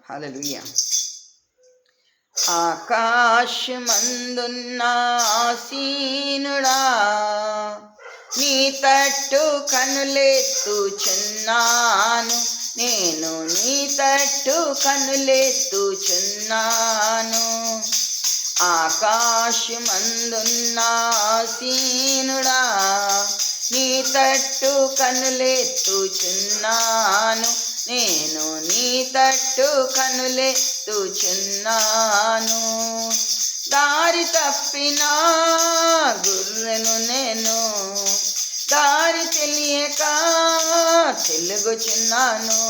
హల్లెలూయా. ఆకాశమందున్న ఆసీనుడా, నీ తట్టు కనులెత్తుచున్నాను, నేను నీ తట్టు కనులెత్తుచున్నాను. ఆకాశమందున్న ఆసీనుడా, నీ తట్టు కనులెత్తుచున్నాను, నేను నీ తట్టు కనులెత్తుచున్నాను. దారి తప్పిన గుర్రెను నేను, దారి తెలియక తిరుగుచున్నాను.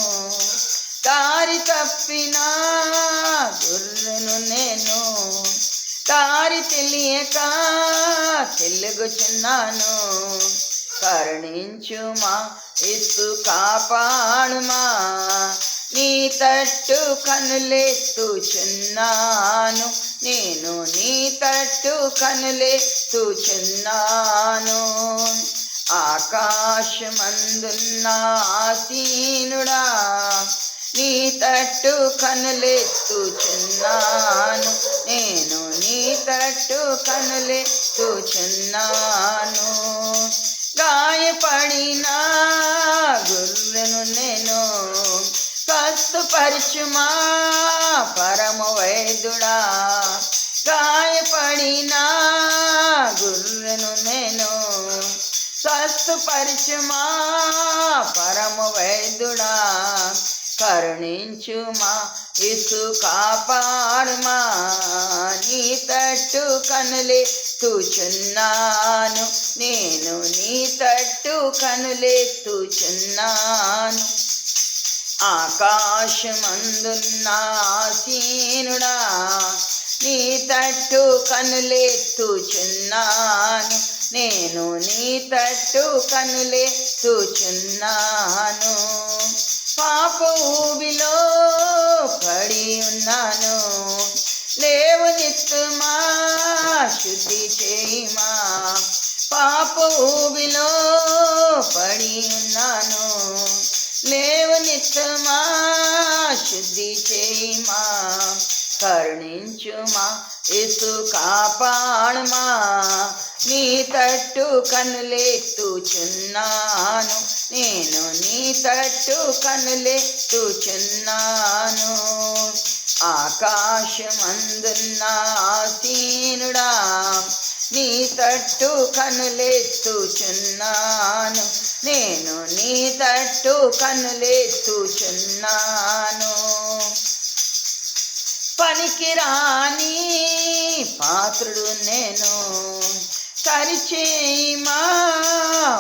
దారి తప్పిన గుర్రెను నేను, దారి తెలియక తిరుగుచున్నాను. కరుణించుమా యేసు, కాపాడుమా, నీ తట్టు కనులెత్తుచున్నాను, నేను నీ తట్టు కనులెత్తుచున్నాను. ఆకాశమందున్న ఆసీనుడా, నీ తట్టు కనులెత్తుచున్నాను, నేను నీ తట్టు కనులెత్తుచున్నాను. గాయపడిన గుర్రెను నేను, స్వస్థపరచుమా పరమ వైద్యుడా. గాయపడిన గుర్రెను నేను, స్వస్థపరచుమా పరమ వైద్యుడా. కరుణించుమా యేసు, కాపాడుమా, నీ తట్టు కనులెత్తుచున్నాను, నేను నీ తట్టు కనులెత్తుచున్నాను. ఆకాశమందున్న ఆసీనుడా, నీ తట్టు కనులెత్తుచున్నాను, నేను నీ తట్టు కనులెత్తుచున్నాను. పాప ఊబిలో పడి ఉన్నాను, లేవనెత్తుమా, శుద్ధి చేయుమా. పాప ఊబిలో పడి ఉన్నాను, లేవనెత్తుమా, శుద్ధి చేయుమా. కరుణించుమా యేసు, కాపాడుమా, నీ తట్టు కనులెత్తుచున్నాను, నేను నీ తట్టు కనులెత్తుచున్నాను. ఆకాశమందున్న ఆసీనుడా, నీ తట్టు కనులెత్తుచున్నాను, నేను నీ తట్టు కనులెత్తుచున్నాను. పనికిరాని పాత్రుడు నేను, సరిచేయుమా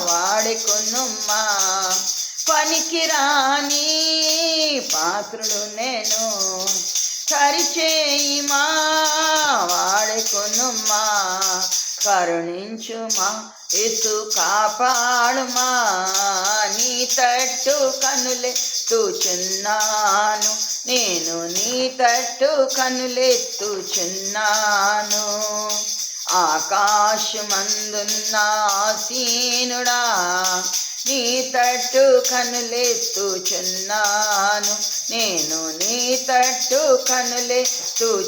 వాడుకొనుమా. పనికిరాని పాత్రుడు నేను, సరిచేయుమా వాడుకొనుమా. కరుణించుమా యేసు, కాపాడుమా, నీ తట్టు కనులెత్తుచున్నాను, నేను నీ తట్టు కనులెత్తుచున్నాను. ఆకాశమందున్న ఆసీనుడా, నీ తట్టు కనులెత్తుచున్నాను, నేను నీ తట్టు కనులెత్తుచున్నాను,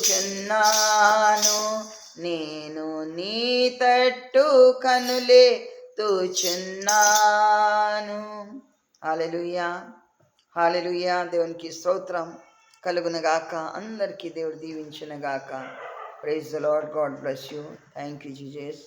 నేను నీ తట్టు కనులెత్తుచున్నాను. హల్లెలూయా, హల్లెలూయా. దేవునికి స్తోత్రం కలుగునుగాక. అందరికీ దేవుడు దీవించునుగాక. Praise the Lord. God bless you. Thank you Jesus.